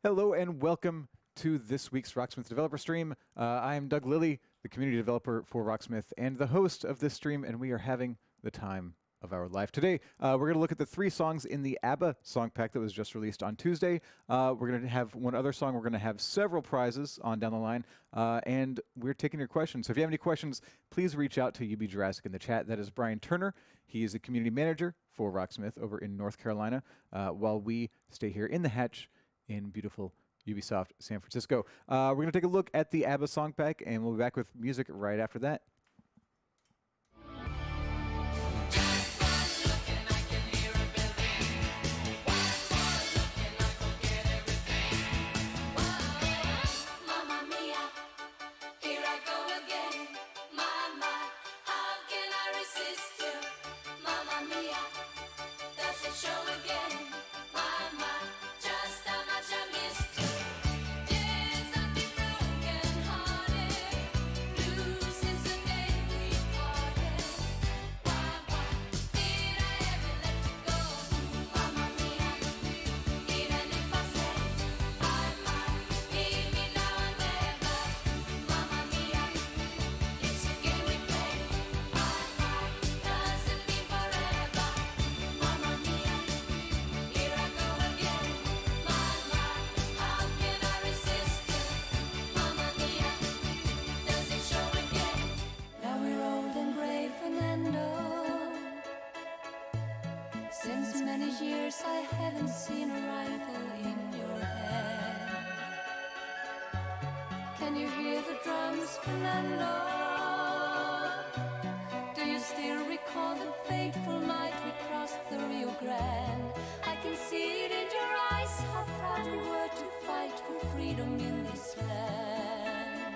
Hello and welcome to this week's Rocksmith developer stream. I am Doug Lilly, the community developer for Rocksmith and the host of this stream, and we are having the time of our life. Today, we're going to look at the 3 songs in the ABBA song pack that was just released on Tuesday. We're going to have one other song. We're going to have several prizes on down the line, and we're taking your questions. So if you have any questions, please reach out to UB Jurassic in the chat. That is Brian Turner. He is a community manager for Rocksmith over in North Carolina, while we stay here in the hatch in beautiful Ubisoft San Francisco. We're going to take a look at the ABBA song pack, and we'll be back with music right after that. Mamma mia, here I go again. Mama, how can I resist you? Mamma mia, does it show again? Mama, just how much I missed you. Yes, I've been broken hearted, blue since the day we parted. Why did I ever let you go? Mamma mia, even if I say I might, leave me now or never. Mamma mia, it's a game we play. I might doesn't mean forever. Mamma mia, here I go again. Mama, how can I resist you? Mamma mia, does it show again? Now we're old and gray, Fernando. Since many years I haven't seen a rifle in your hand. Can you hear the drums, Fernando? Do you still recall the fateful night we crossed the Rio Grande? I can see it in your eyes, how proud we were to fight for freedom in this land.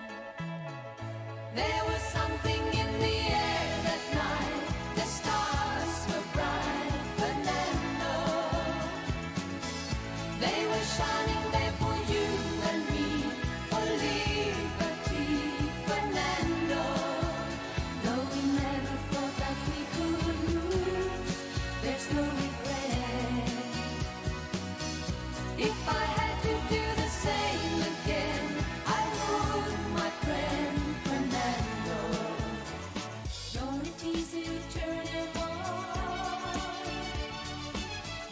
There was something in the air that night. The stars were bright, Fernando. They were shining there for you and me, for liberty, Fernando. Though we never thought that we could lose, there's no regret. If I had to do the same again, I would, my friend Fernando. Don't it easy to turn him on,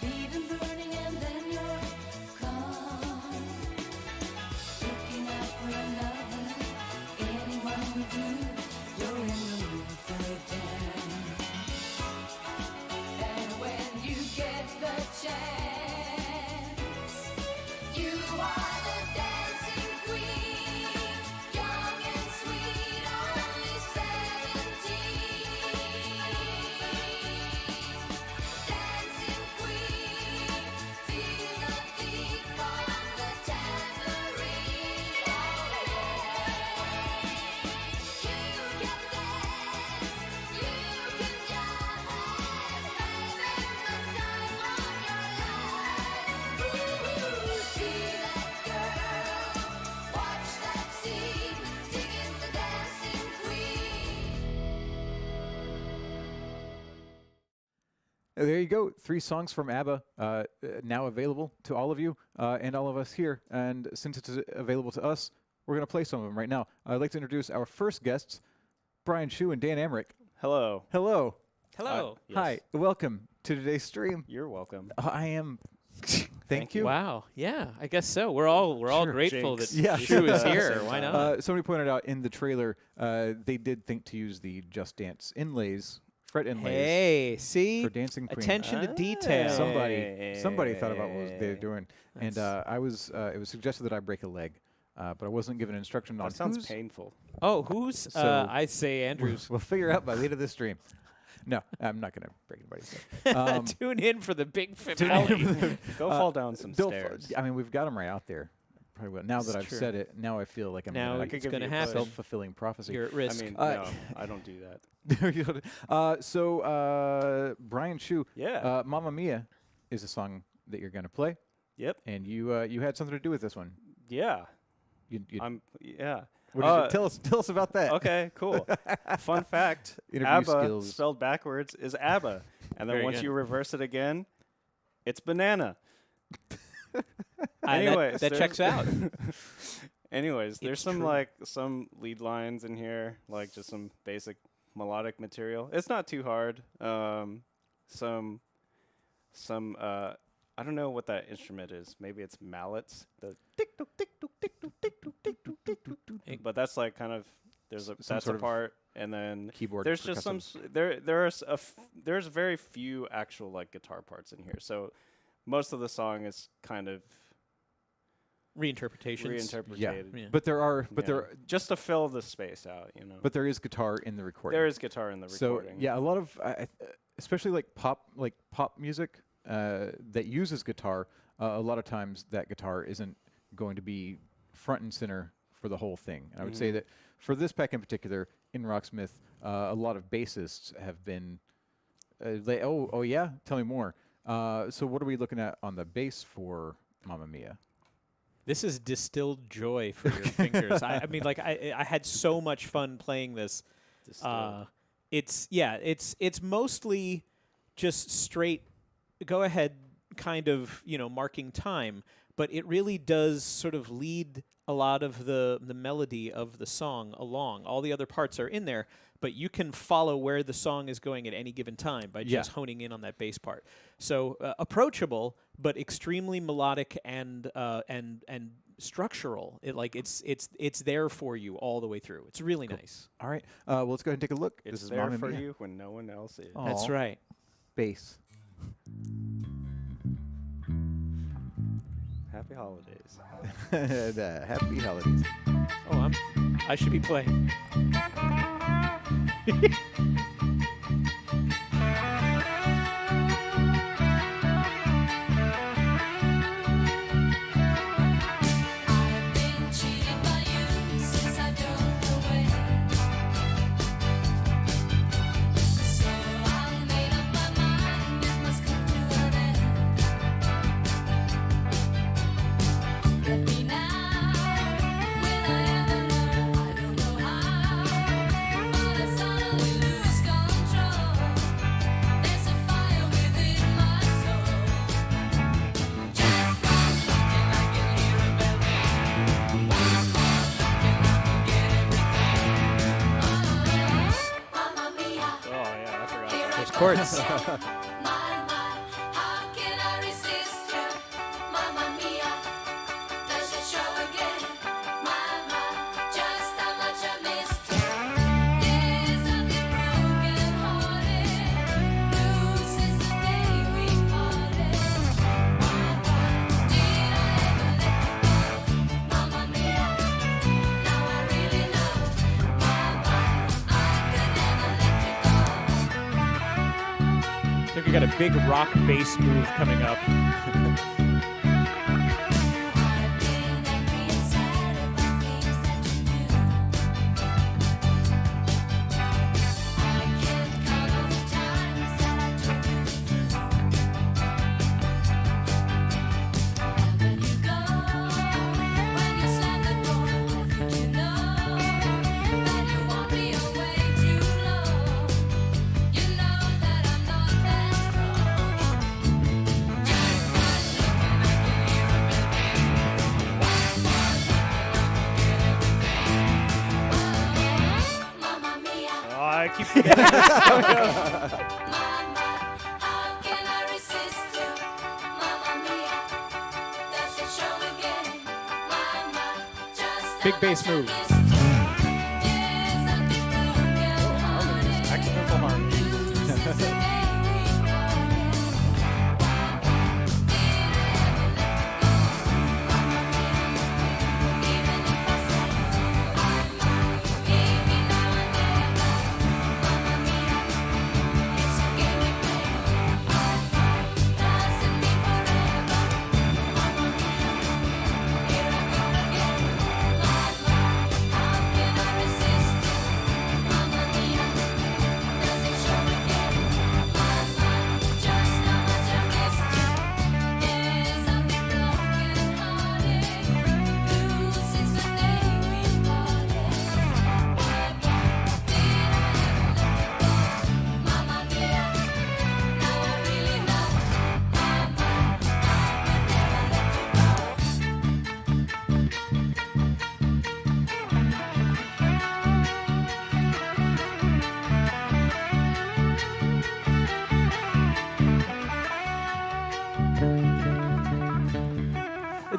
leave him burning and then you're gone. Looking out for another, anyone would do, you're in the mood for a dance. And when you get the chance, you are the dancing queen, young and sweet, only 17. Dancing queen, feel the beat from the tambourine. You can dance, you can jive, having the time of your life. Ooh, see that girl, watch that scene, digging the dancing queen. There you go. 3 songs from ABBA, now available to all of you and all of us here. And since it's available to us, we're going to play some of them right now. I'd like to introduce our first guests, Brian Shu and Dan Emmerich. Hello. Hello. Hello. Yes. Hi. Welcome to today's stream. You're welcome. I am. Thank you. Wow. Yeah, I guess so. We're all Sure. grateful Jinx. that Yeah. Shu is Same here. time. Why not? Somebody pointed out in the trailer they did think to use the Just Dance inlays, fret inlays, Hey, see? for Dancing Queen. Attention to Ah. detail. Somebody thought about what they were doing, and That's- I was. It was suggested that I break a leg, but I wasn't given instruction on That sounds whose. painful. Oh, who's? So- I say Andrews. We'll figure it out by the end of this stream. No, I'm not going to break anybody's leg. Tune in for the big finale. Go fall down some Don't stairs. I mean, we've got them right out there. Probably will. Now It's that I've true. said it, now I feel like I'm Now gonna, it's could give going to you a happen. self-fulfilling prophecy. You're at I risk. mean, Uh, no, I don't do that. So Brian Shu, Yeah. Mamma Mia is a song that you're going to play, Yep. and you had something to do with this one. Yeah. You, Yeah. what did you, tell us about that. Okay, cool. Fun fact, Interview ABBA skills. spelled backwards is ABBA. And then Very once good. you reverse it again, it's banana. Anyways, that checks out. Anyways, there's It's some true. some lead lines in here, like just some basic melodic material. It's not too hard. Some I don't know what that instrument is. Maybe it's mallets. The tick tock tick tock tick tock tick tock tick tock tick tock tick tock. But that's like kind of Some that's sort a of part, and then Keyboard. there's just some there's there's very few actual like guitar parts in here. So most of the song is kind of Reinterpretations. reinterpreted. Yeah. But there are, but Yeah. there, Just to fill the space out, but there is guitar in the recording. there is guitar in the So recording. yeah, a lot of, especially like pop music that uses guitar. A lot of times that guitar isn't going to be front and center for the whole thing. And I would say that for this pack in particular, in Rocksmith, a lot of bassists have been. Oh yeah, tell me more. So what are we looking at on the bass for Mamma Mia? This is distilled joy for your fingers. I mean, like I had so much fun playing this. It's mostly just straight go ahead kind of, marking time, but it really does sort of lead a lot of the melody of the song along. All the other parts are in there, but you can follow where the song is going at any given time by just honing in on that bass part. So approachable, but extremely melodic and structural. It's there for you all the way through. It's really nice. All right, well, let's go ahead and take a look. It's This is there Mamma for Mia. you when no one else is. Aw. That's right. Bass. Happy holidays. Happy holidays. Oh, I should be playing. I've been cheated by you since I drove away. So I made up my mind it must come to an end. Let me now, will I ever learn? I don't know how, but I suddenly lose control. There's a fire within my soul. Just one look and I can hear a bell ring. One more look and I forget everything. Mamma Mia, Oh yeah, I forgot. here I There's go chords. again. My, how can I resist you? Mamma Mia, does it show again? My, just how much I missed you. Is a bit broken hearted, blue since the day we parted. Did I ever let you go? Mamma Mia, now I really know. I could never let you go. So you got a big rock bass move coming up. I've been angry and sad about things that you do. I can't count all the times that I told you the truth. And when you go, when you slam the door, I think you know that you won't be away too long. You know that I'm not that strong. Just one look and I can hear a bell ring. One more look and I forget everything. Mamma Mia, Oh, I keep forgetting. Mama, how can I resist you? Mamma Mia, does it show again? Mama, just Big how bass much I move. missed you. Yes, I've been broken hearted. Accidental harmony. Blue since the day we parted. Even if I say maybe now and never, Mamma Mia, it's a game we play. Doesn't mean forever. Mamma Mia, here I go again. Mamma,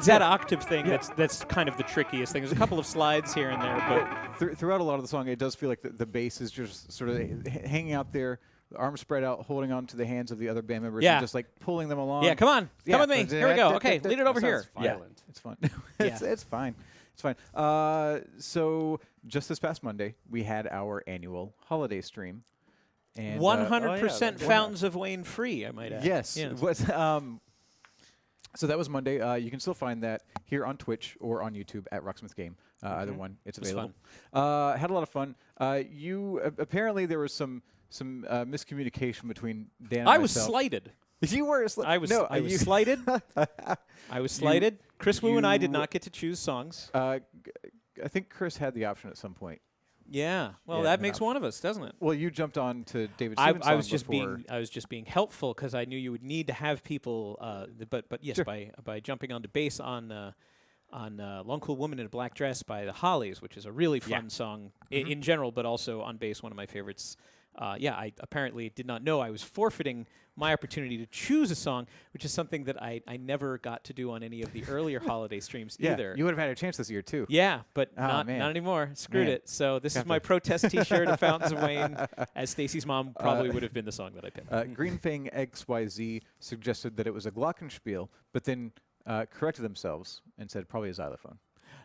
It's that octave thing that's kind of the trickiest thing. There's a couple of slides here and there, but Throughout a lot of the song, it does feel like the bass is just sort of hanging out there, the arms spread out, holding on to the hands of the other band members, Yeah. and just like pulling them along. yeah, come on, Yeah. come with me. Here we go. Okay, lead it over here. Sounds violent. It's fun. It's fine. It's fine. So just this past Monday, we had our annual holiday stream. And 100% yeah. Fountains of Wayne free, I might add. yes. Yeah. So that was Monday. You can still find that here on Twitch or on YouTube at Rocksmith Game. Either one, it's was available. Had a lot of fun. Apparently there was some miscommunication between Dan and I was myself. slighted. You were I was you- slighted. I was slighted. Chris Wu and I did you- not get to choose songs. I think Chris had the option at some point. Yeah. Well, Yeah, that no. makes one of us, doesn't it? Well, you jumped on to David I Stevens' song was just before. being I was just being helpful because I knew you would need to have people. But yes, Sure. by jumping onto bass on "Long Cool Woman in a Black Dress" by the Hollies, which is a really fun song in general, but also on bass, one of my favorites. I apparently did not know I was forfeiting my opportunity to choose a song, which is something that I never got to do on any of the earlier holiday streams Yeah, either. you would have had a chance this year too. Yeah, but Oh, not man. anymore. Screwed Man. it. So this is Have my to- protest T-shirt of Fountains of Wayne, as Stacy's mom probably would have been the song that I picked. Green Fang XYZ suggested that it was a glockenspiel, but then corrected themselves and said probably a xylophone.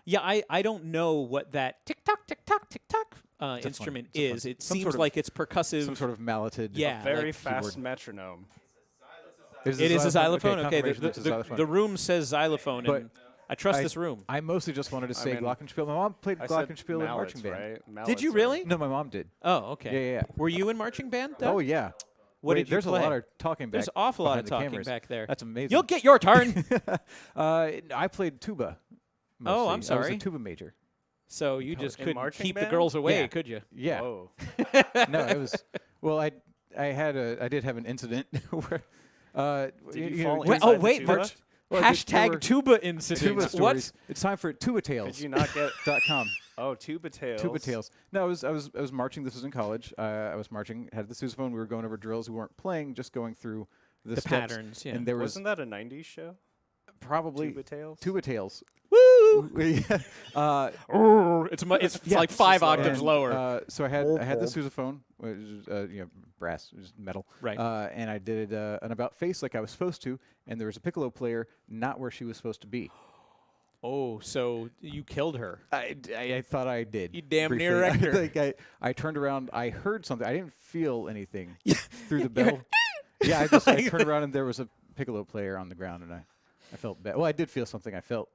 Yeah, I don't know what that tick-tock, tick-tock, tick-tock instrument It's a fun- is. It some seems sort of- like it's percussive. Some sort of malleted. Yeah. Very like fast keyboard. metronome. It It is a xylophone. Okay, confirmation it's a xylophone. the room says xylophone, But and I trust I- this room. I mostly just wanted to say mean, glockenspiel. My mom played I said glockenspiel in mallets, marching band. right? Mallets Did you are- really? No, my mom did. Oh, okay. Yeah. Were you in marching band? Doug? Oh yeah. What Wait, did you there's play? a lot of talking back. There's an awful lot of behind the talking cameras. back there. That's amazing. You'll get your turn. I played tuba. Mostly. I'm I was sorry. a tuba major. So you just in couldn't marching keep the band? girls away, Yeah. could you? Yeah. Whoa. No, it was. Well, I did have an incident where. Did you know, fall tuba- inside oh, the wait, tuba? Bert. Well, there Hashtag were tuba incident. tuba What? stories. It's time for tuba Could tales. you not get? .com. Oh, tuba tails. Tuba tales. No, I was marching. This was in college. I was marching. Had the sousaphone. We were going over drills. We weren't playing. Just going through the steps. patterns, yeah. And there was Wasn't that a '90s show? probably Tuba tales. tuba tales. Woo! Yeah, It's like it's 5 just lower. octaves And, lower. so I had the sousaphone, which is brass, just metal. Right. And I did an about face like I was supposed to, and there was a piccolo player not where she was supposed to be. Oh, so you killed her. I thought I did. You damn briefly. near wrecked her. I turned around. I heard something. I didn't feel anything through the bell. Yeah, I turned around and there was a piccolo player on the ground, and I felt bad. Well, I did feel something. I felt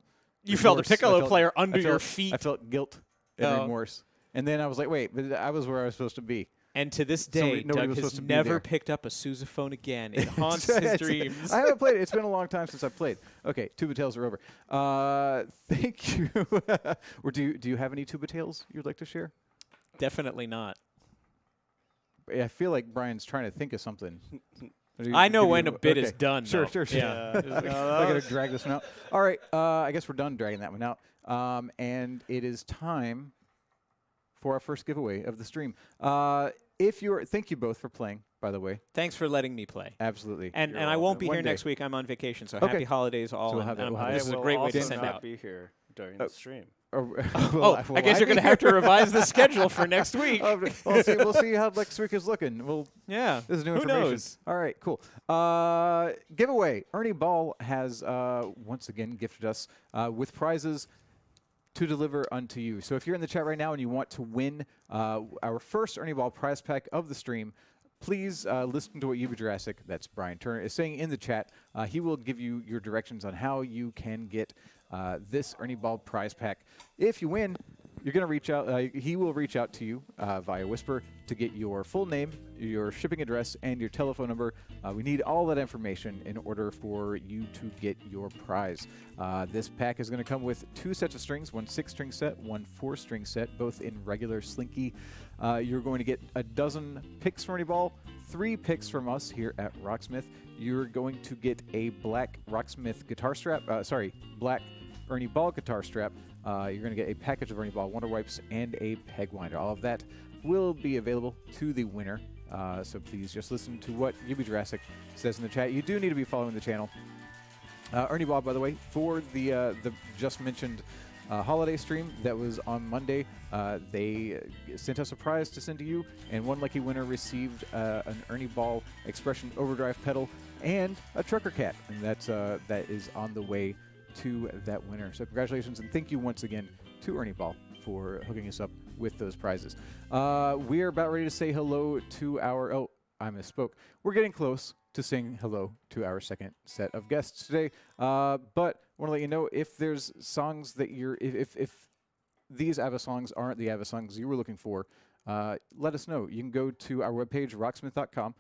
You felt a remorse. I piccolo felt- player I under your felt- feet. I felt guilt and Oh. remorse. And then I was like, wait, but I was where I was supposed to be. And to this Somebody- day, nobody Doug was has supposed to be never there. picked up a sousaphone again. It haunts his dreams. I haven't played it. It's been a long time since I played. Okay, tuba tales are over. Thank you. Or do you have any tuba tales you'd like to share? Definitely not. I feel like Brian's trying to think of something. I know when a bit is done. Sure, though. sure. Yeah. I gotta drag this one out. All right, I guess we're done dragging that one out. And it is time for our first giveaway of the stream. Thank you both for playing, by the way. Thanks for letting me play. Absolutely. And You're I won't welcome. be One here day. next week. I'm on vacation, so Okay. happy holidays all. So we'll and have that- I'm- we'll have this that. is a will great way to also send not out. be here during the stream. I guess you're going to have to revise the schedule for next week. We'll see how next week is looking. Yeah. This is new Who information. knows? All right, cool. Giveaway. Ernie Ball has once again gifted us with prizes to deliver unto you. So if you're in the chat right now and you want to win our first Ernie Ball prize pack of the stream, please listen to what Jurassic, that's Brian Turner, is saying in the chat. He will give you your directions on how you can get this Ernie Ball prize pack. If you win, you're going to reach out. He will reach out to you via Whisper to get your full name, your shipping address, and your telephone number. We need all that information in order for you to get your prize. This pack is going to come with 2 sets of strings, one 6-string set, one 4-string set, both in regular Slinky. You're going to get a dozen picks from Ernie Ball, 3 picks from us here at Rocksmith. You're going to get a black Rocksmith guitar strap, black Ernie Ball guitar strap. You're going to get a package of Ernie Ball Wonder Wipes and a peg winder. All of that will be available to the winner. So please just listen to what Jurassic says in the chat. You do need to be following the channel Ernie Bob, by the way, for the just mentioned holiday stream that was on Monday, they sent us a prize to send to you, and one lucky winner received an Ernie Ball Expression Overdrive pedal and a trucker cat, and that is on the way to that winner. So congratulations, and thank you once again to Ernie Ball for hooking us up with those prizes. We are about ready to say hello to our... Oh, I misspoke. We're getting close to saying hello to our second set of guests today. But I want to let you know, if there's songs that you're... If these ABBA songs aren't the ABBA songs you were looking for, let us know. You can go to our webpage, rocksmith.com.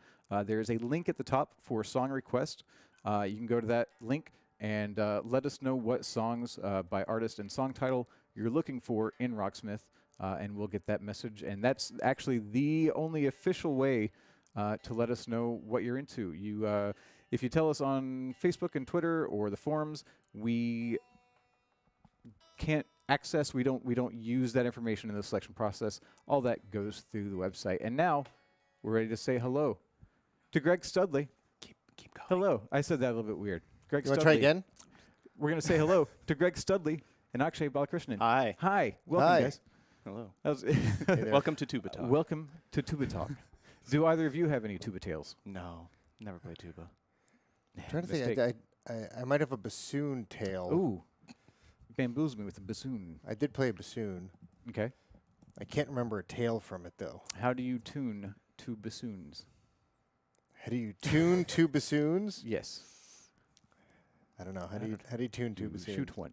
There's a link at the top for song request. You can go to that link and let us know what songs by artist and song title you're looking for in Rocksmith, and we'll get that message. And that's actually the only official way to let us know what you're into. If you tell us on Facebook and Twitter or the forums, we can't access. We don't use that information in the selection process. All that goes through the website. And now we're ready to say hello to Greg Studley. Keep going. Hello. I said that a little bit weird. Greg You want Studley. to try again? We're going to say hello to Greg Studley and Akshay Balakrishnan. Hi. Hi. Welcome, Hi. guys. Hello. That was there. Welcome to Tuba Talk. Welcome to Tuba Talk. Do either of you have any tuba tales? No, never played tuba. I'm trying to think. Mistake. I might have a bassoon tail. Ooh. Bamboozle me with a bassoon. I did play a bassoon. Okay. I can't remember a tail from it though. How do you tune two bassoons? How do you tune two bassoons? Yes. I don't know. How do you tune two You bassoons? shoot one.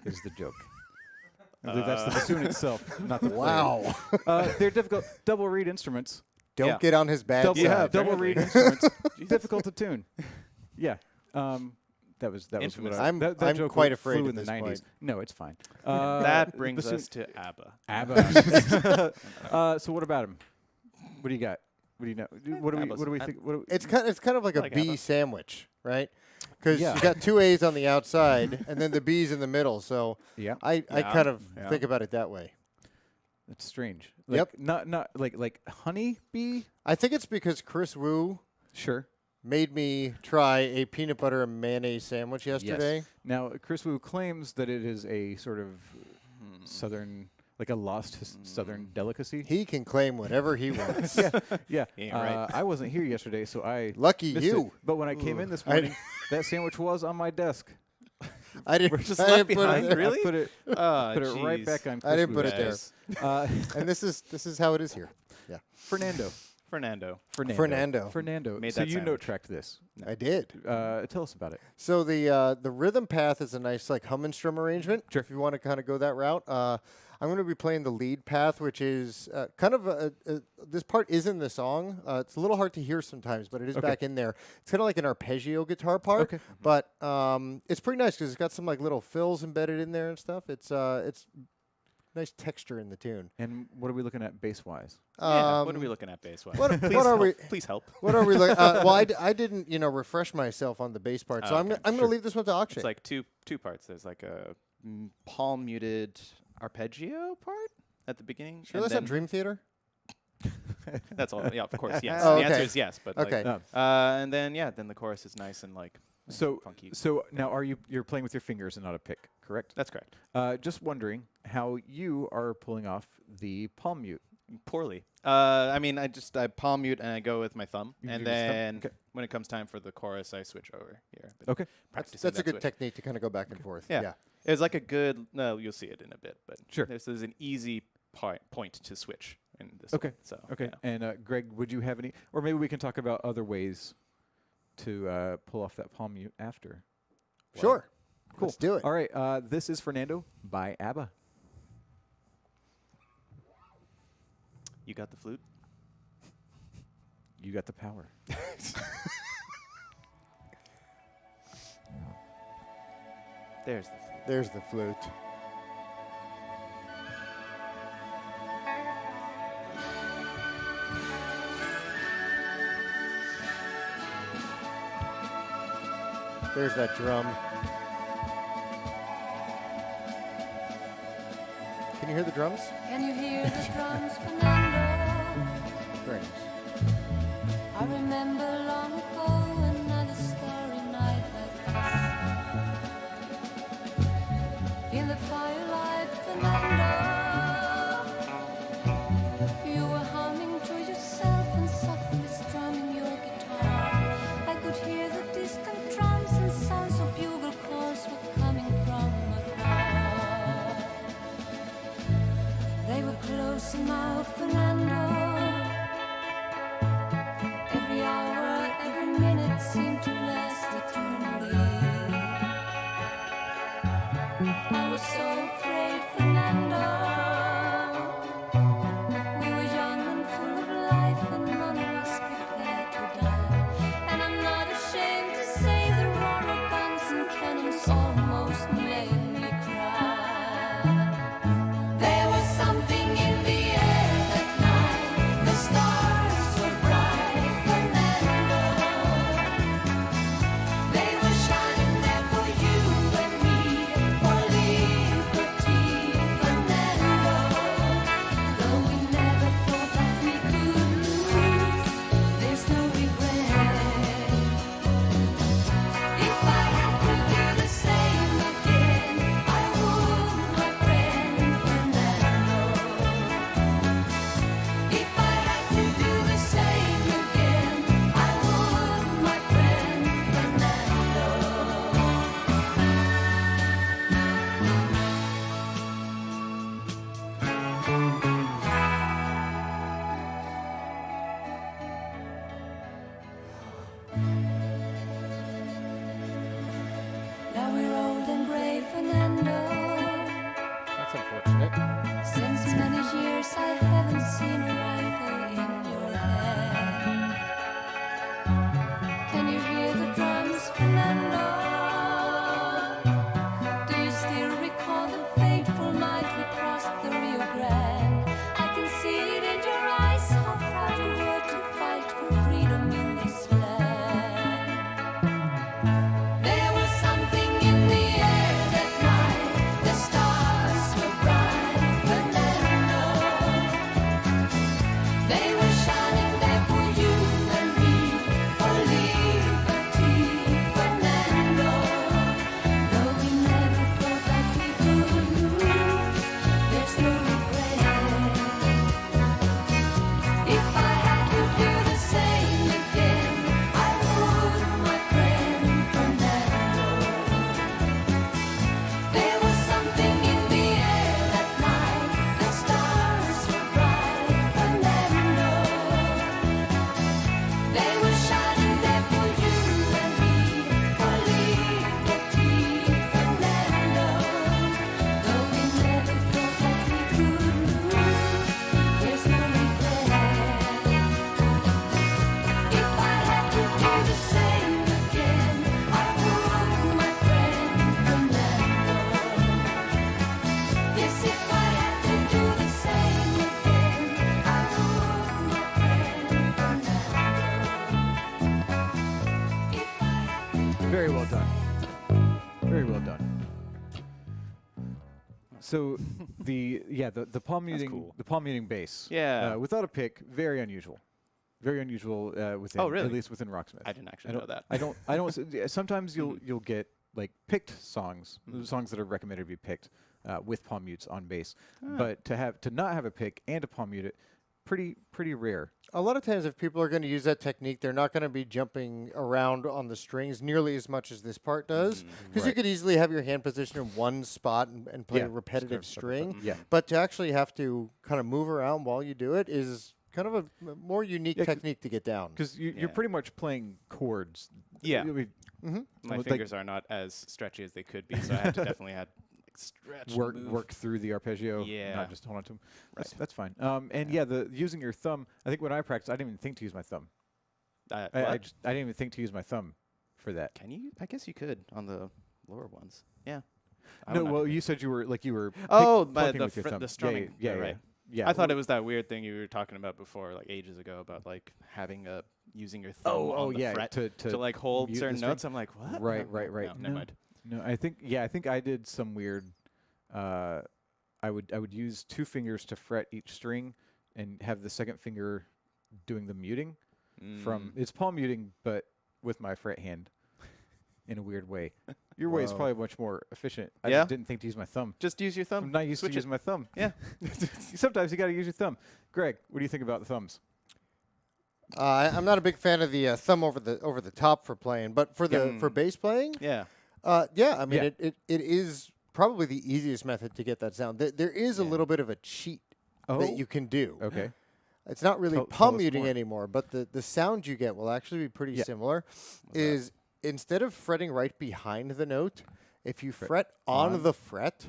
Is the joke. I believe that's the bassoon itself, not the player. Wow. They're difficult. Double reed instruments. Don't Yeah. get on his bad Double, side. double reed instruments. Difficult to tune. Yeah. That was Infamous. what I, I'm- that I'm joke quite flew afraid in at the this 90s. point. No, it's fine. That brings bassoon- us to ABBA. ABBA. So what about him? What do you got? What do you know? What do we think? It's kind of like a like bee ABBA. sandwich, right? Because Yeah. you got two A's on the outside and then the B's in the middle. So Yeah. I Yeah. kind of Yeah. think about it that way. That's strange. Like, Yep. Not like honey bee. I think it's because Chris Wu Sure. made me try a peanut butter and mayonnaise sandwich yesterday. Now Chris Wu claims that it is a sort of southern, like a lost southern delicacy. He can claim whatever he wants. Yeah. Yeah, right. I wasn't here yesterday, so I Lucky missed you. it. But when I came in this I- morning, that sandwich was on my desk. I didn't, We're just I left didn't put it behind, there. really? I put it Oh, right back on. Chris I didn't put Wu's it there. desk. Uh, And this is how it is here. Yeah. Fernando. Fernando. Fernando. Made So that you note sandwich. tracked this. I did. Tell us about it. So the rhythm path is a nice like hum and strum arrangement. Sure. If you want to kind of go that route, I'm going to be playing the lead path, which is kind of this part is in the song. It's a little hard to hear sometimes, but it is Okay. back in there. It's kind of like an arpeggio guitar part, Okay. but it's pretty nice because it's got some like little fills embedded in there and stuff. It's nice texture in the tune. And what are we looking at bass-wise? Yeah, what are we looking at bass-wise? what- Please what are help. we- Please help. What are we like? Well, I didn't refresh myself on the bass part, so Oh, I'm okay. going to leave this one to Akshay. It's like two parts. There's like a palm muted arpeggio part at the beginning. Sure, and that's then not Dream Theater. That's all. Yeah, of course. Yes. Oh, the answer okay. is yes. But Okay. Like, and then then the chorus is nice and like So funky. so now you're playing with your fingers and not a pick, correct? That's correct. Just wondering how you are pulling off the palm mute. Poorly. I mean, I palm mute and I go with my thumb, You and use thumb? then Okay. when it comes time for the chorus, I switch over here. Been Okay. practicing That's a that good switch. technique to kind of go back and forth. Yeah. It's like a good. No, you'll see it in a bit, but Sure. There's an easy point to switch in this. Okay. One, so Okay. yeah. And Greg, would you have any, or maybe we can talk about other ways to pull off that palm mute after? Sure. Cool. Let's do it. All right. This is Fernando by ABBA. You got the flute. You got the power. There's the flute. There's the flute. There's that drum. Can you hear the drums? Can you hear the drums, Fernando? Very nice. I remember long ago another starry night like Very well done. Very well done. So the palm muting cool. the palm muting bass. Yeah. Without a pick, very unusual. Very unusual within Oh, really? at least within Rocksmith. I didn't actually know that. I don't sometimes you'll get like picked songs, songs that are recommended to be picked with palm mutes on bass. But to not have a pick and to palm mute it, pretty rare. A lot of times, if people are going to use that technique, they're not going to be jumping around on the strings nearly as much as this part does. Because you Right. could easily have your hand positioned in one spot and play Yeah, a repetitive string. Yeah. But to actually have to kind of move around while you do it is kind of a more unique Yeah, 'cause- technique to get down. Because you're Yeah. pretty much playing chords. Yeah. I mean, My Like- fingers are not as stretchy as they could be, so I had to definitely stretch. and move. work through the arpeggio, Yeah. not just hold on to them. Right. That's fine. And yeah, the using your thumb. I think when I practiced, I didn't even think to use my thumb. I What? didn't even think to use my thumb for that. Can you? I guess you could on the lower ones. Yeah. I No, don't know. well, you said you were Oh, plucking the with your thumb. the strumming. Yeah, Right, yeah, right. yeah. I thought it was that weird thing you were talking about before, like ages ago, about like having using your thumb on the yeah, fret to like hold mute the certain string. notes. I'm like, what? Right, No, right, right. No, never mind. No, I think I did some weird. I would use two fingers to fret each string, and have the second finger doing the muting. From it's palm muting, but with my fret hand, in a weird way. Your way is Whoa. probably much more efficient. I Yeah? just didn't think to use my thumb. Just use your thumb. I'm not used Switch to using my thumb. Yeah. Sometimes you got to use your thumb. Greg, what do you think about the thumbs? I'm not a big fan of the thumb over the top for playing, but for the for bass playing, Yeah. yeah, I mean Yeah. it is probably the easiest method to get that sound. There is a little bit of a cheat that you can do. Okay. It's not really Tell palm us muting more. anymore, but the sound you get will actually be pretty Yeah. similar. Is instead of fretting right behind the note, if you Fret fret on on. the fret,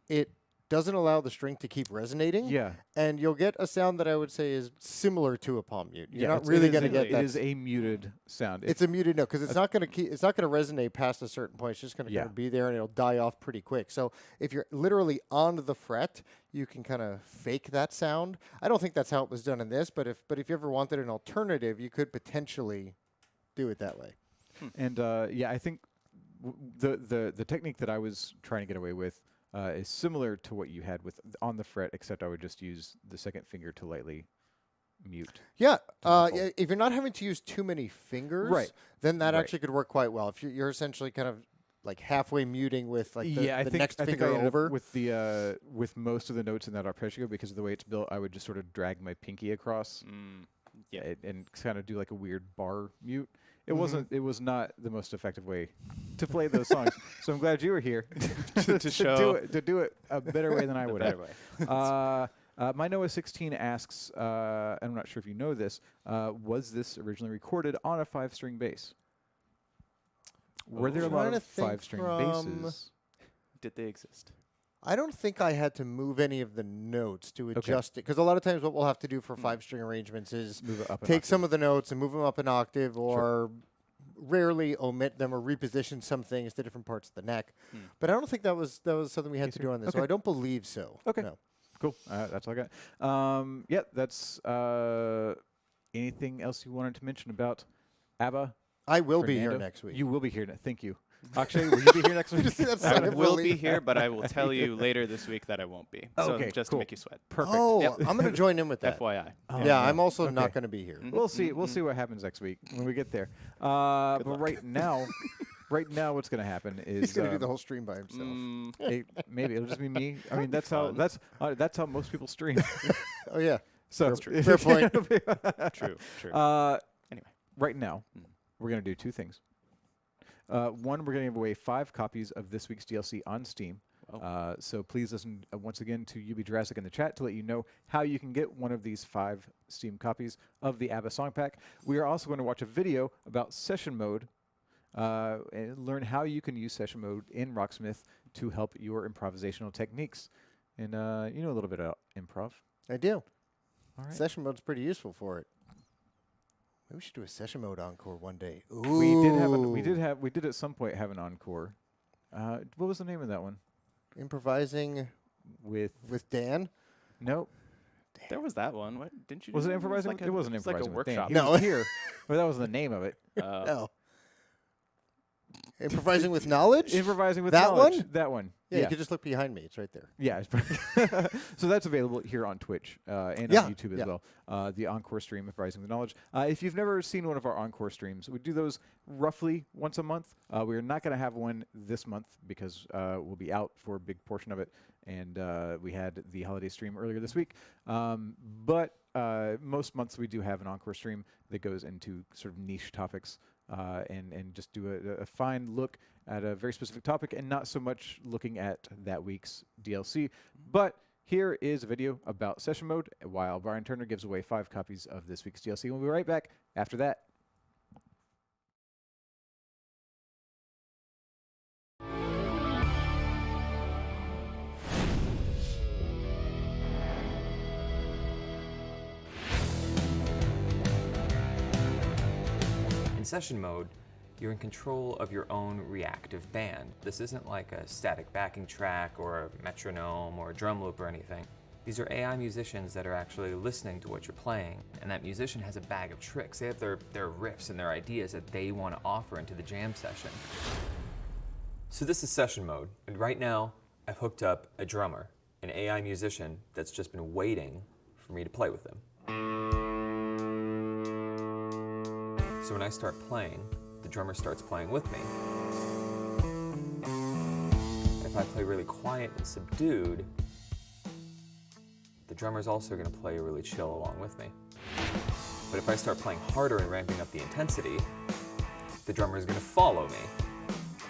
it doesn't allow the string to keep resonating. Yeah. And you'll get a sound that I would say is similar to a palm mute. You're not it's- really it is going to a- get that. It is a muted sound. It's a muted note because it's not going to it's not going to resonate past a certain point. It's just going to Yeah. kind of be there and it'll die off pretty quick. So if you're literally on the fret, you can kind of fake that sound. I don't think that's how it was done in this, but if you ever wanted an alternative, you could potentially do it that way. And yeah, I think the technique that I was trying to get away with is similar to what you had with on the fret, except I would just use the second finger to lightly mute. Yeah, muffle. yeah, if you're not having to use too many fingers, Right. then that Right. actually could work quite well. If you're essentially kind of like halfway muting with like the, yeah, I the think next I think finger I ended up over. with the with most of the notes in that arpeggio because of the way it's built. I would just sort of drag my pinky across Yeah. and kind of do like a weird bar mute. It wasn't. It was not the most effective way to play those songs. So I'm glad you were here to show do it a better way than I would better have. My Noah 16 asks, and I'm not sure if you know this, was this originally recorded on a 5-string bass? Were there a lot Trying to of think 5-string from- basses? Did they exist? I don't think I had to move any of the notes to adjust it because a lot of times what we'll have to do for 5-string arrangements is Move it up an take octave. some of the notes and move them up an octave, or rarely omit them or reposition some things to different parts of the neck. But I don't think that was something we had to do on this. So Okay. I don't believe so. Okay. No. Cool. That's all I got. Yeah, that's anything else you wanted to mention about ABBA? I will be here Fernando? next week. You will be here. Thank you. Akshay, will you be here next week? That's I not will really- be here, but I will tell you later this week that I won't be. So Okay, just cool. to make you sweat. Perfect. Oh, Yep. I'm going to join in with that. FYI. Yeah, I'm also Okay. not going to be here. We'll see. We'll see what happens next week when we get there. But right now, what's going to happen is He's going to do the whole stream by himself. maybe it'll just be me. I mean, that's how most people stream. Oh yeah. So Fair point. True. True. Anyway, right now, we're going to do two things. One, we're going to give away 5 copies of this week's DLC on Steam. So please listen once again to UB Jurassic in the chat to let you know how you can get one of these 5 Steam copies of the ABBA song pack. We are also going to watch a video about session mode and learn how you can use session mode in Rocksmith to help your improvisational techniques. And you know a little bit about improv. I do. All right. Session mode's pretty useful for it. Maybe we should do a session mode encore one day. We did at some point have an encore. What was the name of that one? Improvising With Dan. nope. There was that one. What didn't you? Was do it that? improvising? Like It wasn't it's like a improvising with Dan. workshop. He No. was here, but that was the name of it. No. Improvising with knowledge? Improvising with That knowledge. one? That one. Yeah, you could just look behind me. It's right there. Yeah. So that's available here on Twitch and Yeah, on YouTube as yeah. well. The Encore stream of Rising with Knowledge. If you've never seen one of our Encore streams, we do those roughly once a month. We're not going to have one this month because we'll be out for a big portion of it. And we had the holiday stream earlier this week. But most months we do have an Encore stream that goes into sort of niche topics and just do a fine look at a very specific topic and not so much looking at that week's DLC. But here is a video about session mode while Brian Turner gives away 5 copies of this week's DLC. We'll be right back after that. In session mode, you're in control of your own reactive band. This isn't like a static backing track or a metronome or a drum loop or anything. These are AI musicians that are actually listening to what you're playing, and that musician has a bag of tricks. They have their riffs and their ideas that they want to offer into the jam session. So this is session mode, and right now I've hooked up a drummer, an AI musician that's just been waiting for me to play with them. So when I start playing, the drummer starts playing with me. And if I play really quiet and subdued, the drummer's also going to play really chill along with me. But if I start playing harder and ramping up the intensity, the drummer is going to follow me.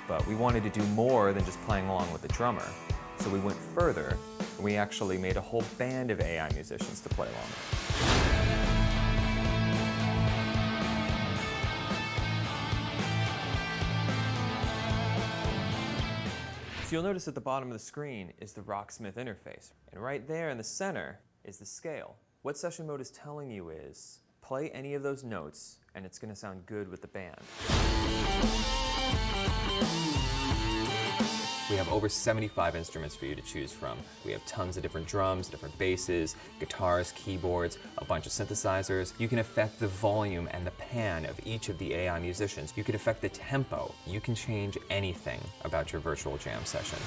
But we wanted to do more than just playing along with the drummer, so we went further, and we actually made a whole band of AI musicians to play along with. So you'll notice at the bottom of the screen is the Rocksmith interface. And right there in the center is the scale. What session mode is telling you is, play any of those notes and it's going to sound good with the band. We have over 75 instruments for you to choose from. We have tons of different drums, different basses, guitars, keyboards, a bunch of synthesizers. You can affect the volume and the pan of each of the AI musicians. You can affect the tempo. You can change anything about your virtual jam session.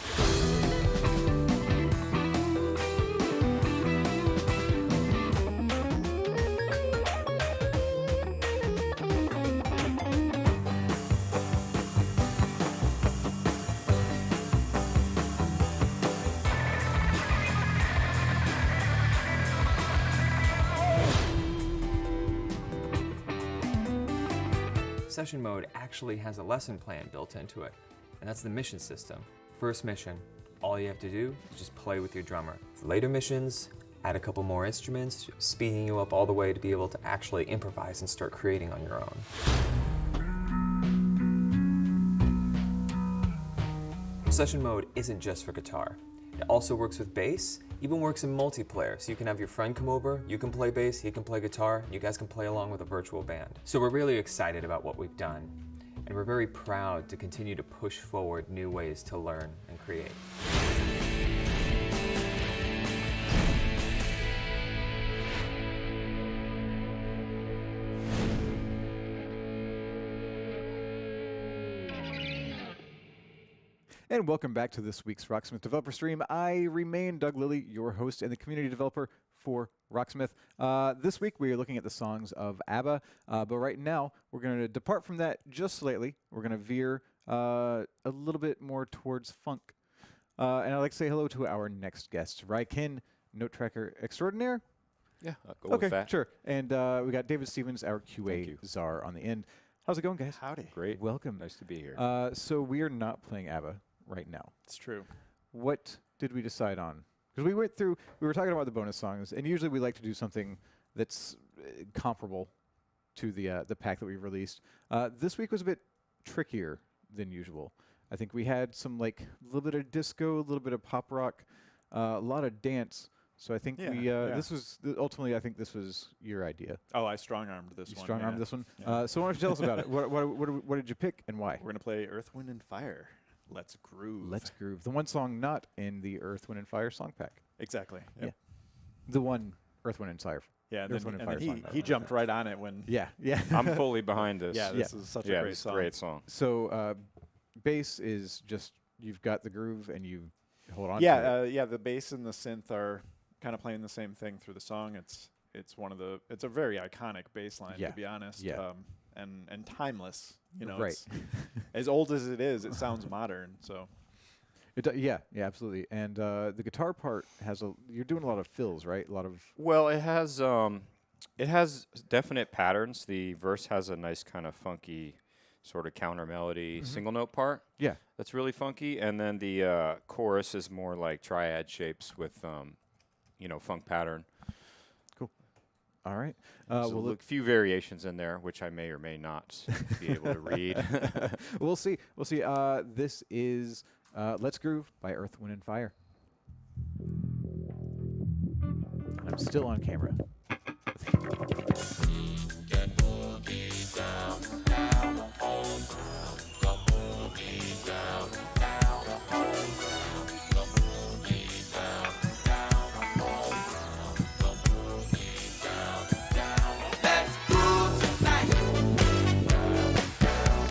Session mode actually has a lesson plan built into it, and that's the mission system. First mission, all you have to do is just play with your drummer. Later missions, add a couple more instruments, speeding you up all the way to be able to actually improvise and start creating on your own. Session mode isn't just for guitar. It also works with bass, even works in multiplayer, so you can have your friend come over, you can play bass, he can play guitar, and you guys can play along with a virtual band. So we're really excited about what we've done, and we're very proud to continue to push forward new ways to learn and create. And welcome back to this week's Rocksmith Developer Stream. I remain Doug Lilly, your host and the community developer for Rocksmith. This week we are looking at the songs of ABBA, but right now we're going to depart from that just slightly. We're going to veer a little bit more towards funk. And I'd like to say hello to our next guest, Ryken, Note Tracker Extraordinaire. Yeah, I'll go with that. Sure. And we got David Stevens, our QA czar, on the end. How's it going, guys? Howdy. Great. Welcome. Nice to be here. So we are not playing ABBA right now. It's true. What did we decide on? Because we were talking about the bonus songs, and usually we like to do something that's comparable to the pack that we released. This week was a bit trickier than usual. I think we had some a little bit of disco, a little bit of pop rock, a lot of dance. So I think this was ultimately I think this was your idea. Oh, I strong-armed this You one. strong-armed this one. Yeah. So why don't you tell us about it? What did you pick and why? We're gonna play Earth, Wind, and Fire. Let's groove. Let's groove. The one song not in the Earth, Wind, and Fire song pack. Exactly. Yep. Yeah. The one Earth, Wind, and Fire. Yeah. And Earth, then, Wind, and and then Fire he song. jumped right on it when. Yeah. I'm fully behind this. Yeah. This is such a yeah, great it's song. a great song. So bass is just you've got the groove and you hold on. to Yeah, it. yeah. The bass and the synth are kind of playing the same thing through the song. It's it's a very iconic bass line, Yeah. to be honest. Yeah. And timeless. You know, Right. it's, as old as it is, it sounds modern. So Yeah, absolutely. And the guitar part has you're doing a lot of fills, right? A lot of Well, it has definite patterns. The verse has a nice kind of funky sort of counter melody single note part. yeah. That's really funky, and then the chorus is more like triad shapes with funk pattern. All right. So We'll a few variations in there, which I may or may not be able to read. we'll see. We'll see. This is "Let's Groove" by Earth, Wind, and Fire. I'm still on camera.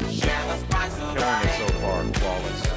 Killing it so far, flawless.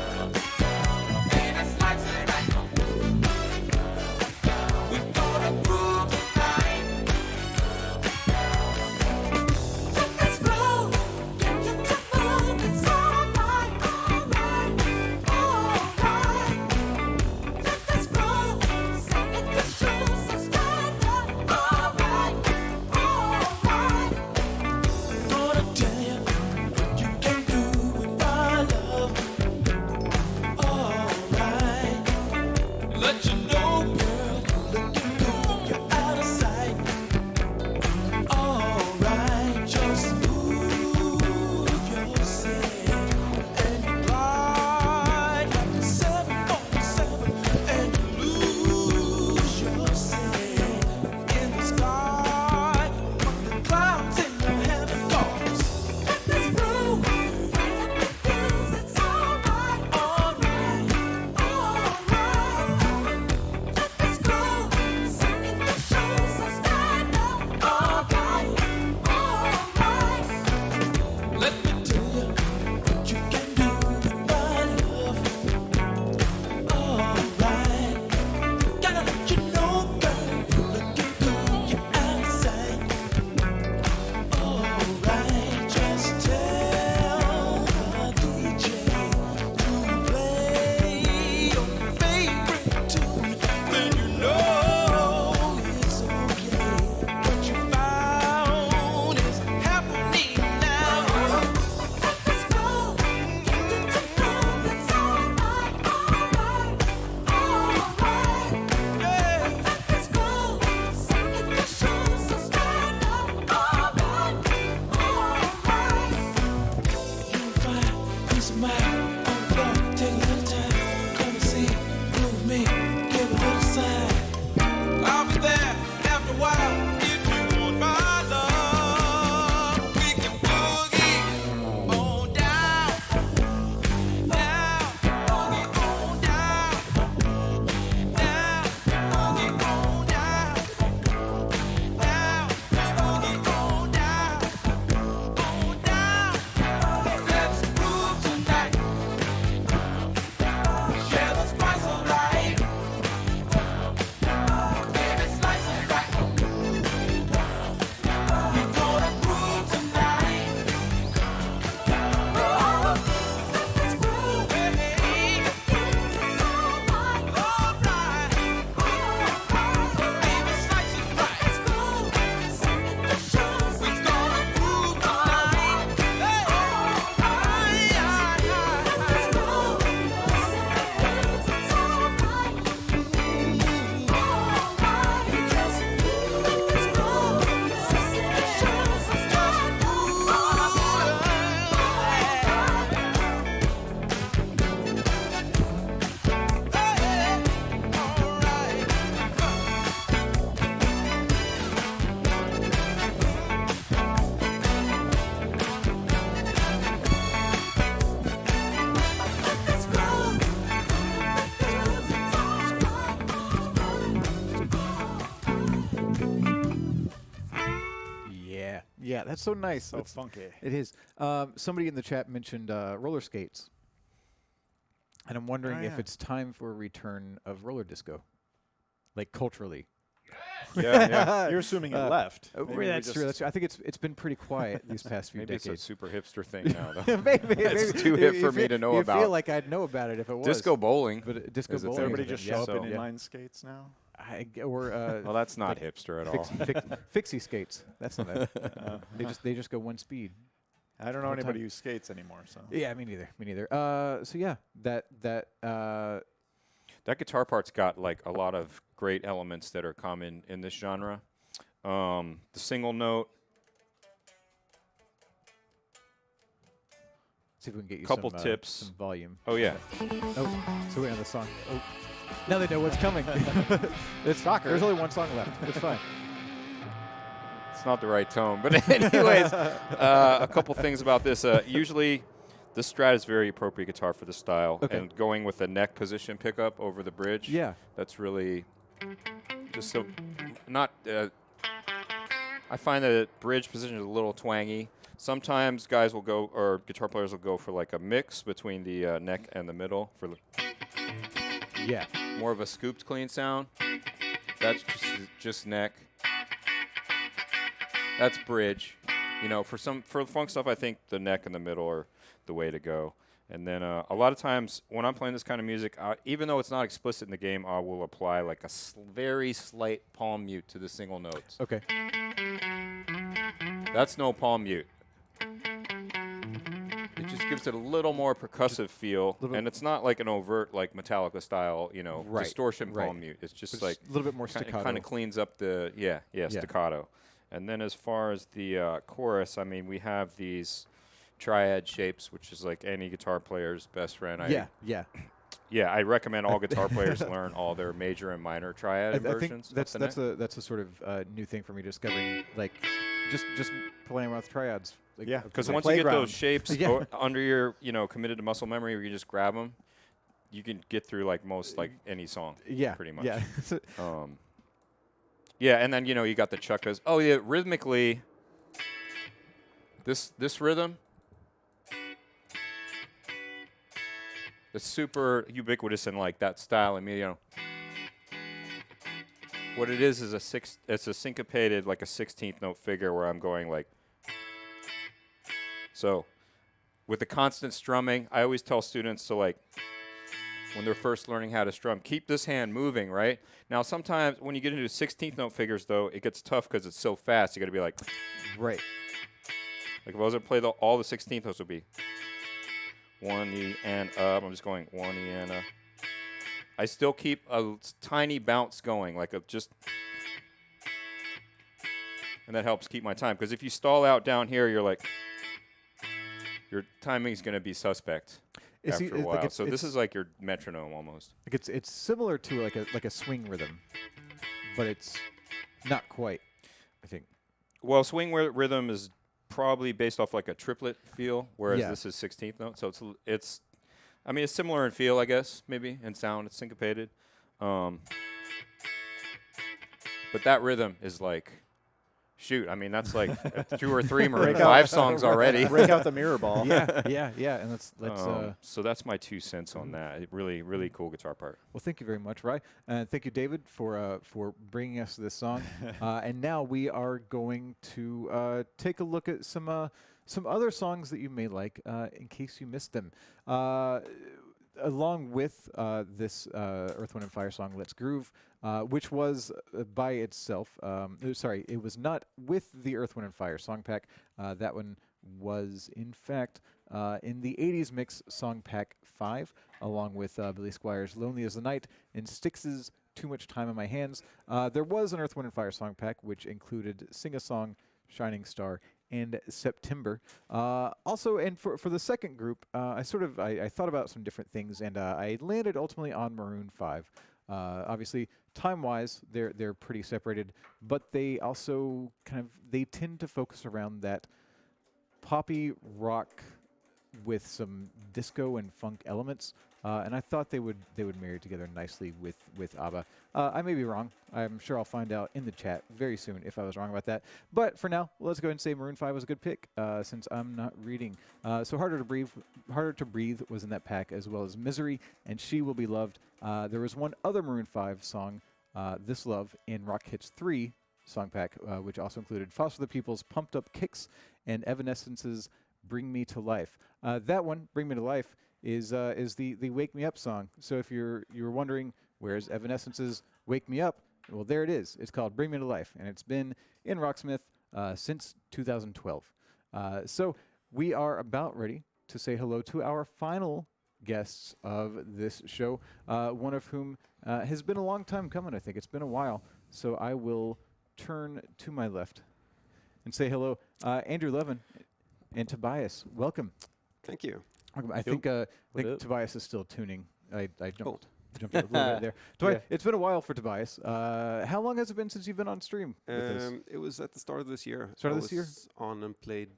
Yeah, that's so nice. so That's- funky. It is. Somebody in the chat mentioned roller skates. And I'm wondering if yeah. it's time for a return of roller disco, like culturally. Yeah, You're assuming it left. Maybe we That's true. just- That's true. I think it's been pretty quiet these past few maybe it's a decades. super hipster thing now, though. maybe It's maybe too you- hip you for me feel- to know you about. feel like I'd know about it if it was. Disco bowling. But disco is a bowling. thing. Everybody is a just thing, show yeah. up in So, inline skates now. Well, that's not hipster at all. Fixie skates. That's not it. They just go one speed. I don't know All the anybody time. who skates anymore. So Yeah, me neither. Me neither. So yeah, that That guitar part's got like a lot of great elements that are common in this genre. The single note, see if we can get you Couple some, tips. some volume. oh yeah, Oh, so wait on the song. Oh, now they know what's coming. It's soccer. There's only one song left. It's fine. it's not the right tone. But anyways, a couple things about this. Usually, the Strat is very appropriate guitar for the style. Okay. And going with the neck position pickup over the bridge. Yeah. That's really just so not. I find that bridge position is a little twangy. Sometimes guys will go, or guitar players will go for like a mix between the neck and the middle for the Yeah. more of a scooped clean sound. That's just neck. That's bridge. You know, for funk stuff, I think the neck and the middle are the way to go. And then a lot of times when I'm playing this kind of music, even though it's not explicit in the game, I will apply like a very slight palm mute to the single notes. Okay. That's no palm mute. It just gives it a little more percussive feel, and it's not like an overt like Metallica style, you know, Right, distortion right. palm mute. It's just But like a little bit more staccato. kind of cleans up the staccato. And then as far as the chorus, I mean, we have these triad shapes, which is like any guitar player's best friend. Yeah. I recommend all guitar players learn all their major and minor triad I think inversions. that's a sort of new thing for me discovering, like just playing around with triads. Like, Yeah, because Like once you get playground. those shapes Yeah. under your, committed to muscle memory, where you just grab them, you can get through like most like any song. yeah, pretty much. Yeah. Yeah, and then you got the chuckas. Oh yeah, rhythmically, this rhythm, it's super ubiquitous in like that style. I mean, what it is it's a syncopated like a 16th note figure where I'm going like. So, with the constant strumming, I always tell students to like, when they're first learning how to strum, keep this hand moving, right? Now, sometimes when you get into 16th note figures, though, it gets tough because it's so fast. You got to be like, Right. if I was to play all the 16th notes, would be 1 E and up. I'm just going 1 E and up. I still keep a tiny bounce going, like and that helps keep my time. Because if you stall out down here, you're like, your timing's going to be suspect after a while. So this is like your metronome almost. Like it's similar to like a swing rhythm, but it's not quite, I think. Well, swing rhythm is probably based off like a triplet feel, whereas Yeah. this is 16th note. So it's similar in feel, I guess, maybe, in sound. It's syncopated. But that rhythm is like, shoot, I mean, that's like 2 or 3 Maroon 5 songs already. Break out the mirror ball. Yeah, and let's so that's my 2 cents on that. Really, really cool guitar part. well, thank you very much, Rye, and thank you, David, for bringing us this song. And now we are going to take a look at some other songs that you may like, in case you missed them. Along with this Earth, Wind, and Fire song, "Let's Groove," which was by itself. Sorry, it was not with the Earth, Wind, and Fire song pack. That one was, in fact, in the 80s mix song pack 5, along with Billy Squires' "Lonely as the Night" and Styx's "Too Much Time in My Hands." There was an Earth, Wind, and Fire song pack, which included "Sing a Song," "Shining Star," and September. Also, and for the second group, I thought about some different things, and I landed ultimately on Maroon 5. Obviously, time-wise, they're pretty separated, but they also they tend to focus around that poppy rock with some disco and funk elements, and I thought they would marry together nicely with ABBA. I may be wrong. I'm sure I'll find out in the chat very soon if I was wrong about that. But for now, let's go ahead and say Maroon 5 was a good pick, since I'm not reading. So Harder to Breathe was in that pack, as well as Misery and She Will Be Loved. There was one other Maroon 5 song, This Love, in Rock Hits 3 song pack, which also included Foster the People's Pumped Up Kicks and Evanescence's Bring Me to Life. That one, Bring Me to Life, is the Wake Me Up song. So if you're wondering where's Evanescence's Wake Me Up, well, there it is. It's called Bring Me to Life, and it's been in Rocksmith since 2012. So we are about ready to say hello to our final guests of this show, one of whom has been a long time coming. I think it's been a while. So I will turn to my left and say hello, Andrew Levin and Tobias. Welcome. Thank you. Welcome. I think Tobias is still tuning. I jumped a little bit there. Tobias, it's been a while for Tobias. How long has it been since you've been on stream with us? It was at the start of this year. Start of this year? On and played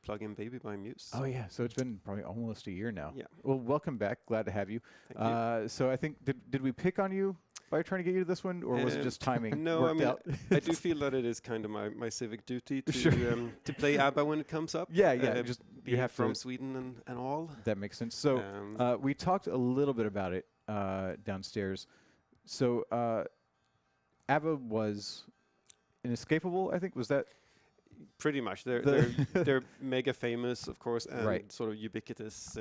Plug-in Baby by Muse. Oh yeah, so it's been probably almost a year now. Yeah. Well, welcome back. Glad to have you. Thank you. So I think did we pick on you by trying to get you to this one, or was it just timing? No, worked out? I do feel that it is kind of my civic duty to Sure. to play ABBA when it comes up. Yeah, just you being have from to. Sweden and all. That makes sense. So we talked a little bit about it downstairs. So ABBA was inescapable, I think. Was that Pretty much. They're mega famous, of course, and Right. sort of ubiquitous.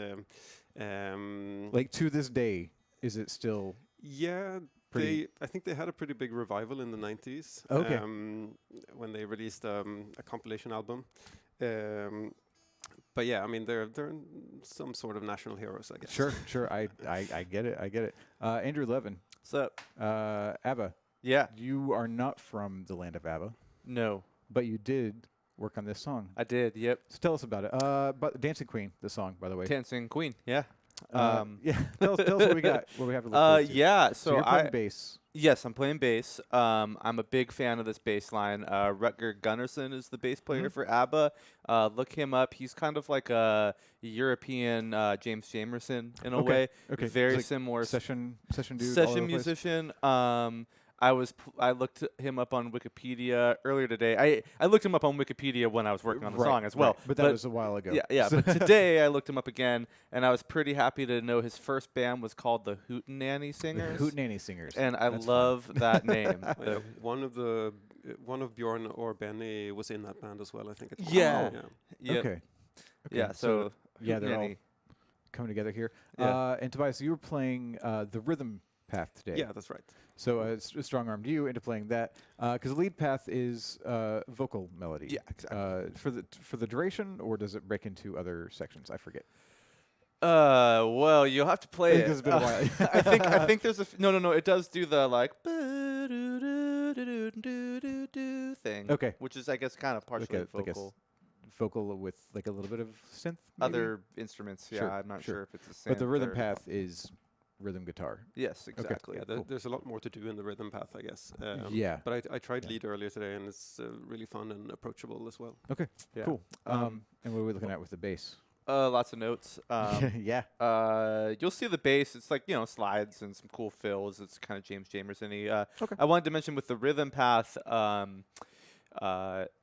like to this day? Is it still? Yeah, Pretty- I think they had a pretty big revival in the 90s. Okay. When they released a compilation album. But yeah, I mean they're some sort of national heroes, I guess. Sure. I get it. I get it. Andrew Levin, What's up? ABBA. Yeah. You are not from the land of ABBA, No, but you did work on this song. I did. Yep. So tell us about it. But Dancing Queen, the song, by the way. Dancing Queen. Yeah. Yeah. Tell us what we got. What we have to look forward to. Yeah. So So you're playing bass. Yes, I'm playing bass. I'm a big fan of this bass line. Rutger Gunnarsson is the bass player for ABBA. Look him up. He's kind of like a European James Jamerson in a way. Okay. Very He's like similar. Session dude. all over Session the place? musician. I looked him up on Wikipedia earlier today. I looked him up on Wikipedia when I was working on the song as well. Right. But that was a while ago. Yeah. So But today I looked him up again, and I was pretty happy to know his first band was called the Hootenanny the Singers. Hootenanny Singers. And I That's love that name. One of Bjorn or Benny was in that band as well. I think. Yeah. fun. Yep. Okay. Yeah. So yeah, they're all Hootenanny. coming together here. Yeah. And Tobias, you were playing the rhythm path today. Yeah, that's right. So strong-armed you into playing that because the lead path is vocal melody. Yeah, exactly. For the duration, or does it break into other sections? I forget. Well, you'll have to play Because it. it's been a while. I think there's no. It does do the like thing. Okay. Which is, I guess, kind of partially like a vocal. Vocal with like a little bit of synth. Maybe? Other instruments, yeah. Sure, I'm not sure. sure if it's the same. But the rhythm path is rhythm guitar. Yes, exactly. Yeah, there's a lot more to do in the rhythm path, I guess. Yeah. But I tried lead earlier today, and it's really fun and approachable as well. Okay. Yeah. Cool. And what are we looking at with the bass? Lots of notes. Yeah. You'll see the bass. It's like, slides and some cool fills. It's kind of James Jamerson-y. Okay. I wanted to mention with the rhythm path,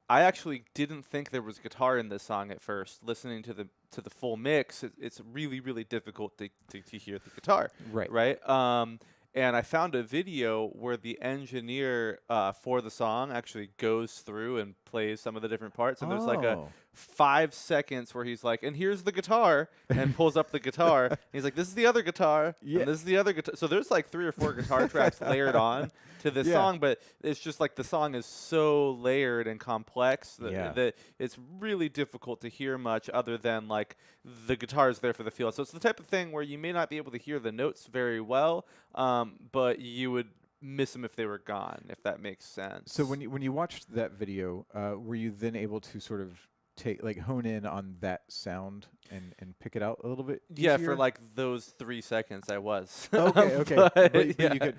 I actually didn't think there was guitar in this song at first. Listening to the full mix, it's really, really difficult to hear the guitar. Right. Right. And I found a video where the engineer for the song actually goes through and plays some of the different parts. And there's like a Oh. 5 seconds where he's like, and here's the guitar, and pulls up the guitar. And he's like, this is the other guitar. Yeah. And this is the other guitar. So there's like 3 or 4 guitar tracks layered on to this Yeah. song, but it's just like the song is so layered and complex that it's really difficult to hear much other than like the guitar is there for the feel. So it's the type of thing where you may not be able to hear the notes very well, but you would miss them if they were gone, if that makes sense. So when you watched that video, were you then able to sort of hone in on that sound and pick it out a little bit? Yeah, easier? for like those 3 seconds I was. Okay. But, but yeah. you could,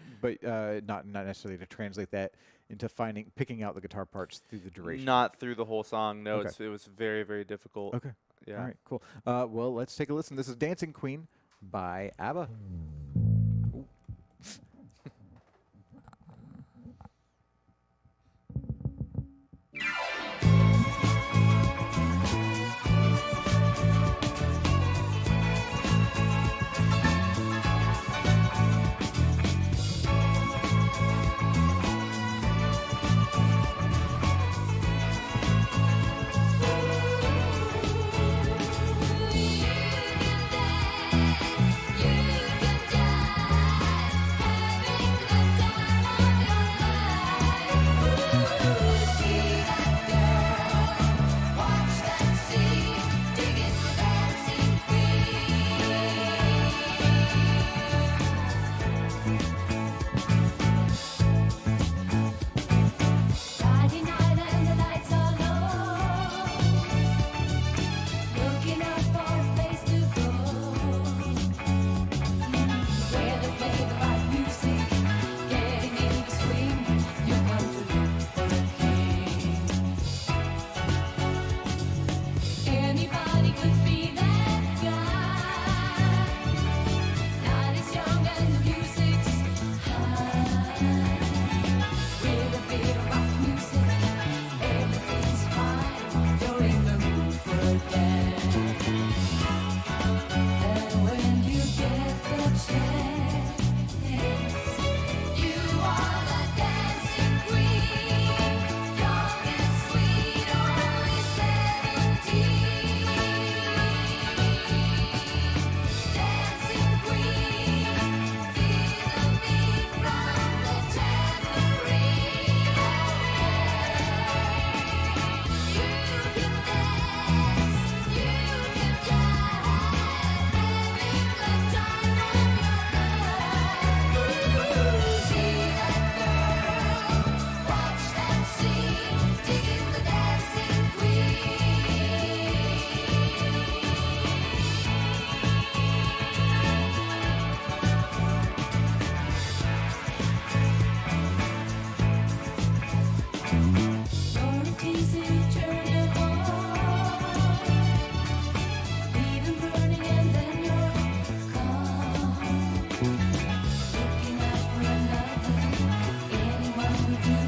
not necessarily to translate that into picking out the guitar parts through the duration. Not through the whole song. No, Okay. it was very, very difficult. Okay. Yeah. All right, cool. Well, let's take a listen. This is Dancing Queen by ABBA. Friday night and the lights are low. Looking out for a place to go. Where they play the right music, getting in the swing. You come to look for a king. Anybody could be that guy. Night is young and the music's high. With a bit of rock music, everything's fine. You're in the mood for a dance. And when you get the chance, you are the dancing queen. Young and sweet, only 17. Dancing queen, feel the beat from the tambourine. You can dance, you can jive, having the time of your life. See that girl, watch that scene, digging the dancing queen. You're teasy, turn your heart, leave 'em burning and then you're gone. Looking out for another, anyone would do.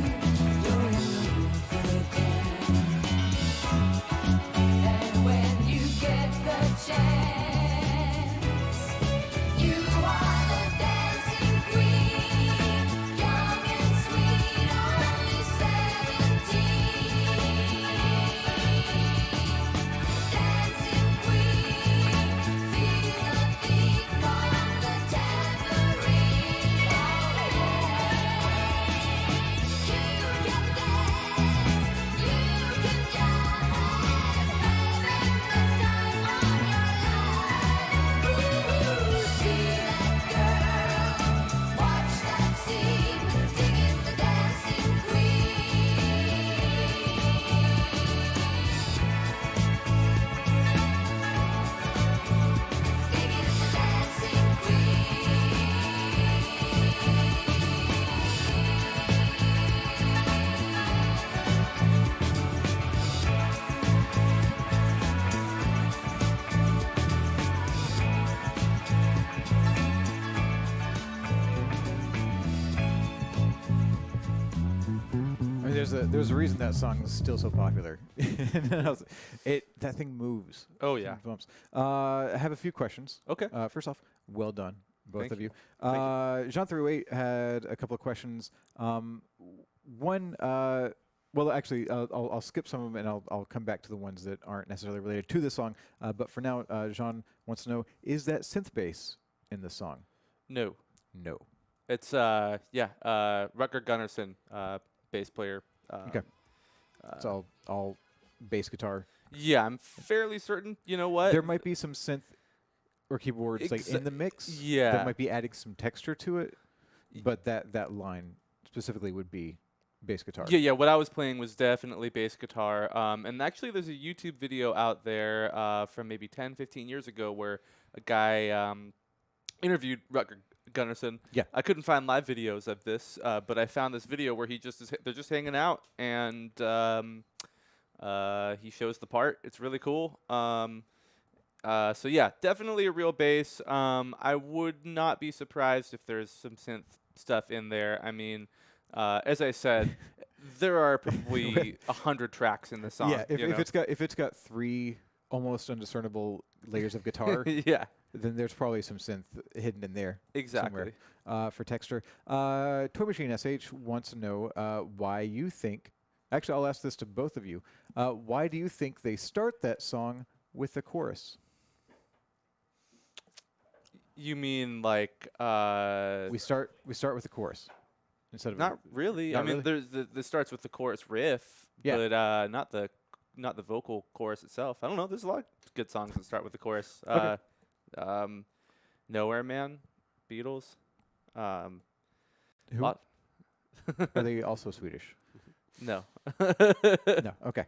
You're in the mood for a dance. And when you get the chance, you are the dancing queen. Young and sweet, only 17. Dancing queen, feel the beat from the tambourine. You can dance, you can jive, having the time of your life. See that girl, watch that scene, digging the dancing queen. Digging the dancing I mean, there's a reason that song is still so popular. That thing moves. Oh, yeah. It bumps. I have a few questions. Okay. First off, well done, both Thank of you. you. Jean through 8 had a couple of questions. One, well, actually, I'll skip some of them and I'll come back to the ones that aren't necessarily related to the song. But for now, Jean wants to know: is that synth bass in the song? No. No. It's Rutger Gunnarsson, bass player. Okay. It's all bass guitar. Yeah, I'm fairly certain. You know what? There might be some synth or keyboards like in the mix. Yeah. That might be adding some texture to it. But that line specifically would be bass guitar. Yeah. What I was playing was definitely bass guitar. And actually, there's a YouTube video out there from maybe 10, 15 years ago where a guy interviewed Rutger Gunnarsson. Yeah. I couldn't find live videos of this, but I found this video where they're just hanging out, and He shows the part. It's really cool. So yeah, definitely a real bass. I would not be surprised if there's some synth stuff in there. I mean, as I said, there are probably 100 tracks in the song. Yeah, if it's got 3 almost undiscernible layers of guitar, yeah, then there's probably some synth hidden in there. exactly. Somewhere, for texture. Toy Machine SH wants to know why you think. Actually, I'll ask this to both of you. Why do you think they start that song with a chorus? You mean like We start with the chorus instead of not really. I Not mean, really? there's this starts with the chorus riff, Yeah. but not the vocal chorus itself. I don't know. There's a lot of good songs that start with the chorus. Okay. Nowhere Man, Beatles. Who? Lot- Are they also Swedish? No. No. Okay.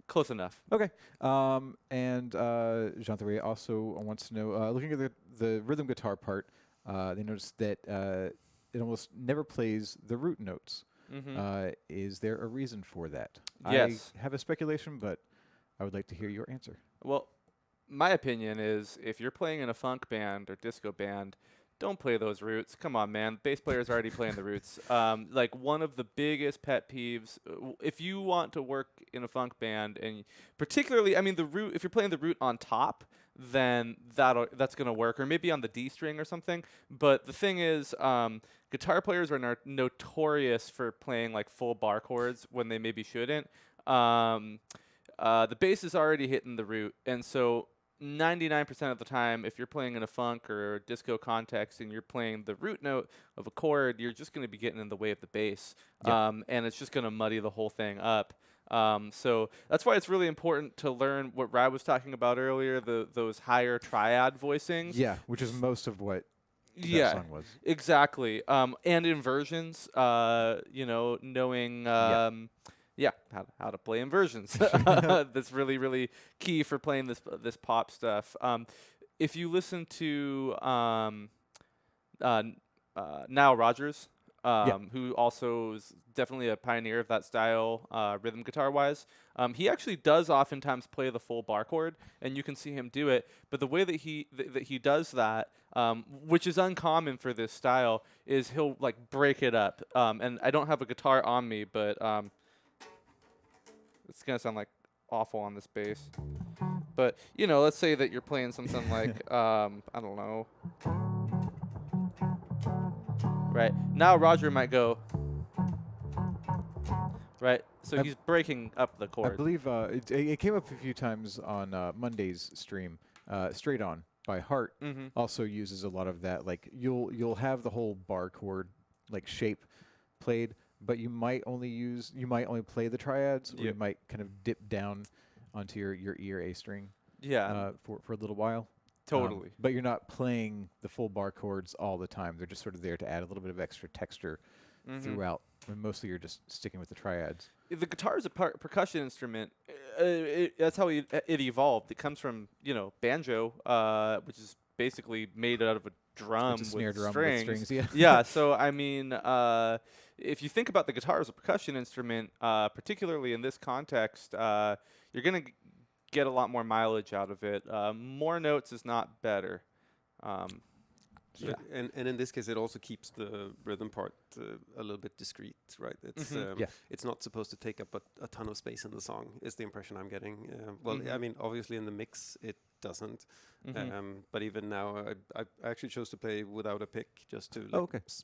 Close enough. Okay. And Jean Thierry also wants to know, looking at the rhythm guitar part, they noticed that it almost never plays the root notes. Is there a reason for that? Yes. I have a speculation, but I would like to hear your answer. Well, my opinion is if you're playing in a funk band or disco band, don't play those roots. Come on, man. Bass player's already playing the roots. Like one of the biggest pet peeves, if you want to work in a funk band, and particularly, I mean, the root, if you're playing the root on top, then that's going to work, or maybe on the D string or something. But the thing is, guitar players are notorious for playing like full bar chords when they maybe shouldn't. The bass is already hitting the root, and so 99% of the time, if you're playing in a funk or disco context and you're playing the root note of a chord, you're just going to be getting in the way of the bass, and it's just going to muddy the whole thing up. So that's why it's really important to learn what Rad was talking about earlier, those higher triad voicings. Yeah, which is most of what Yeah, that song was. exactly. And inversions, knowing how to play inversions. That's really, really key for playing this pop stuff. If you listen to Nile Rodgers, who also is definitely a pioneer of that style, rhythm guitar wise. He actually does oftentimes play the full bar chord, and you can see him do it. But the way that he does that, which is uncommon for this style, is he'll like break it up. And I don't have a guitar on me, but it's gonna sound like awful on this bass. But let's say that you're playing something like I don't know. Right. Now Roger might go. Right. So he's breaking up the chord. I believe it came up a few times on Monday's stream. Straight On by Heart also uses a lot of that. Like you'll have the whole bar chord like shape played, but you might only play the triads, or you might kind of dip down onto your ear A string. Yeah. For a little while. Totally. But you're not playing the full bar chords all the time. They're just sort of there to add a little bit of extra texture throughout. And mostly you're just sticking with the triads. The guitar is a percussion instrument. That's how it evolved. It comes from banjo, which is basically made out of a drum, snare with, drum strings. with strings. Yeah. So I mean, if you think about the guitar as a percussion instrument, particularly in this context, you're gonna get a lot more mileage out of it. More notes is not better. Yeah. And in this case, it also keeps the rhythm part a little bit discreet, right? It's it's not supposed to take up a ton of space in the song, is the impression I'm getting. I mean, obviously in the mix it doesn't, but even now I actually chose to play without a pick just to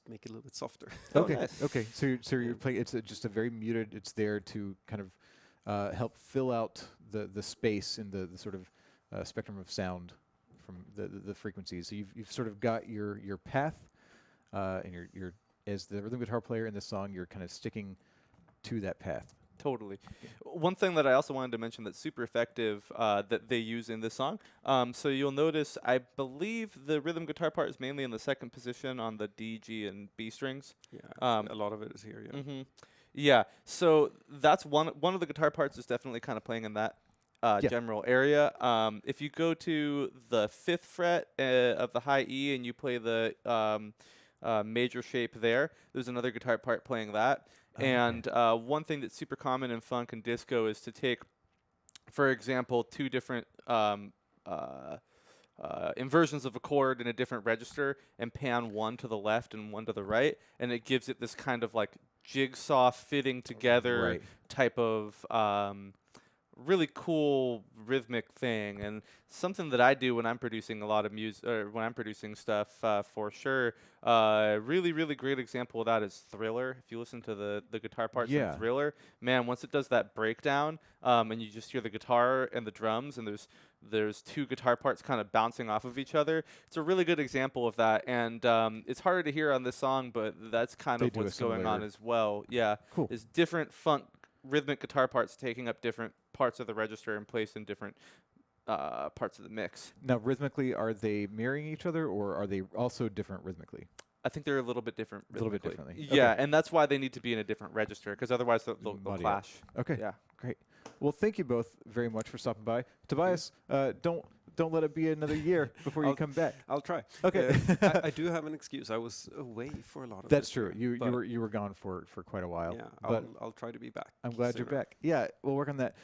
make it a little bit softer. Okay. Okay. So you're playing. It's just a very muted. It's there to kind of help fill out the space in the sort of spectrum of sound from the frequencies. So you've sort of got your path, and you're as the rhythm guitar player in the song, you're kind of sticking to that path. Totally. One thing that I also wanted to mention that's super effective that they use in this song. So you'll notice, I believe the rhythm guitar part is mainly in the second position on the D, G, and B strings. Yeah, a lot of it is here. Yeah. Yeah. So that's one of the guitar parts is definitely kind of playing in that general area. If you go to the 5th fret of the high E and you play the major shape there's another guitar part playing that. And one thing that's super common in funk and disco is to take for example, two different inversions of a chord in a different register and pan one to the left and one to the right, and it gives it this kind of like jigsaw fitting together type of really cool rhythmic thing, and something that I do when I'm producing a lot of music, or when I'm producing stuff for sure. Really great example of that is Thriller. If you listen to the guitar parts in Thriller, man, once it does that breakdown, and you just hear the guitar and the drums, and there's two guitar parts kind of bouncing off of each other. It's a really good example of that, and it's harder to hear on this song, but that's kind of what's going on as well. Yeah, cool. Is different funk rhythmic guitar parts taking up different parts of the register and placed in different parts of the mix. Now, rhythmically, are they mirroring each other, or are they also different rhythmically? I think they're a little bit different. A little bit differently. Yeah, okay. And that's why they need to be in a different register, because otherwise they'll clash. Okay. Yeah. Great. Well, thank you both very much for stopping by. Tobias, don't let it be another year before you come back. I'll try. Okay. I do have an excuse. I was away for a lot of. That's true. You were gone for quite a while. Yeah, but I'll try to be back. I'm glad sooner. you're back. Yeah, we'll work on that.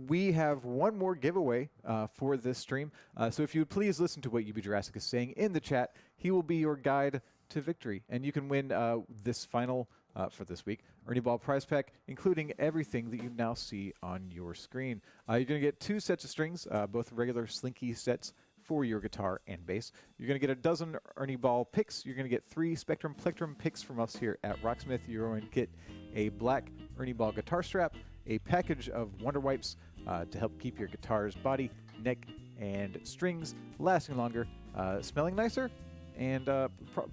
We have one more giveaway for this stream. So if you would please listen to what UB Jurassic is saying in the chat, he will be your guide to victory, and you can win this final. For this week, Ernie Ball prize pack, including everything that you now see on your screen. You're going to get 2 sets of strings, both regular Slinky sets for your guitar and bass. You're going to get a dozen Ernie Ball picks. You're going to get 3 Spectrum Plectrum picks from us here at Rocksmith. You're going to get a black Ernie Ball guitar strap, a package of Wonder Wipes to help keep your guitar's body, neck, and strings lasting longer, smelling nicer, and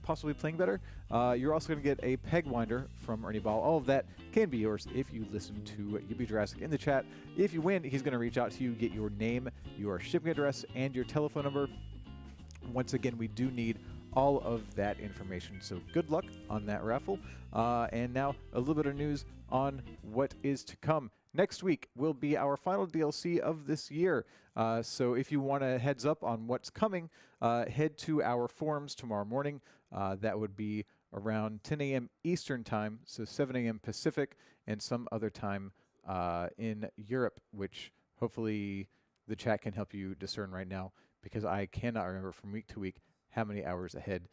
possibly playing better. You're also going to get a peg winder from Ernie Ball. All of that can be yours if you listen to UB Jurassic in the chat. If you win, he's going to reach out to you, get your name, your shipping address, and your telephone number. Once again, we do need all of that information, so good luck on that raffle. And now a little bit of news on what is to come. Next week will be our final DLC of this year. So if you want a heads up on what's coming, head to our forums tomorrow morning. That would be around 10 a.m. Eastern time, so 7 a.m. Pacific, and some other time in Europe, which hopefully the chat can help you discern right now, because I cannot remember from week to week how many hours ahead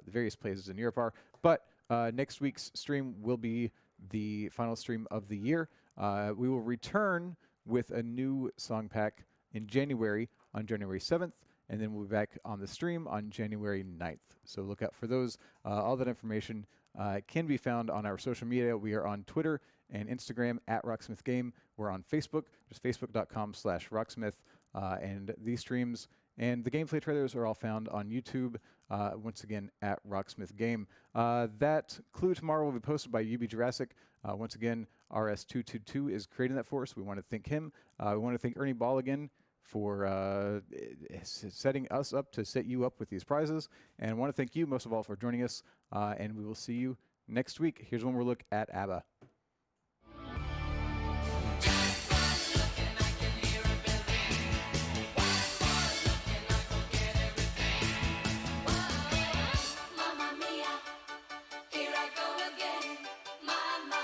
the various places in Europe are. But next week's stream will be the final stream of the year. We will return with a new song pack in January, on January 7th, and then we'll be back on the stream on January 9th. So look out for those. All that information can be found on our social media. We are on Twitter and Instagram at Rocksmith Game. We're on Facebook, just facebook.com/Rocksmith. And these streams and the gameplay trailers are all found on YouTube, once again, at Rocksmith Game. That clue tomorrow will be posted by UB Jurassic. Once again, RS222 is creating that for us. We want to thank him. We want to thank Ernie Ball again for setting us up to set you up with these prizes. And I want to thank you most of all for joining us. And we will see you next week. Here's one more look at ABBA. Mamma Mia, here I go again. Mama,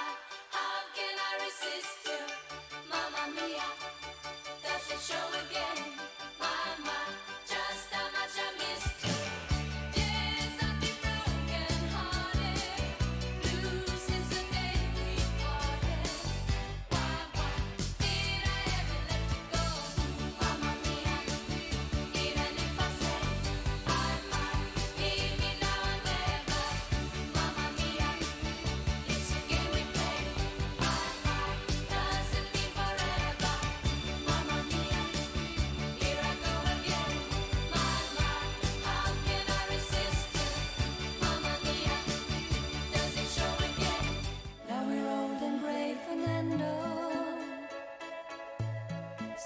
how can I resist you? Mamma Mia, does it show again? Mama, just how much I missed you. Yes, I've been broken hearted, blue since the day we parted. Why did I ever let you go? Mamma Mia, even if I say I might, leave me now or never. Mamma Mia, it's a game we play. Doesn't mean forever. Mamma Mia, here I go again. Mama, how can I resist you? Mamma Mia, does it show again? Now we're old and gray, Fernando.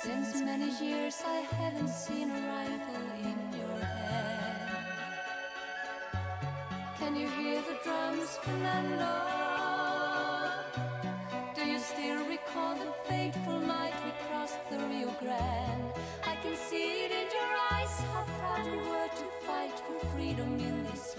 Since many years I haven't seen a rifle in your hand. Can you hear the drums, Fernando? Do you still recall the fateful night we crossed the Rio Grande? I can see it in your eyes, how proud you were to fight for freedom in this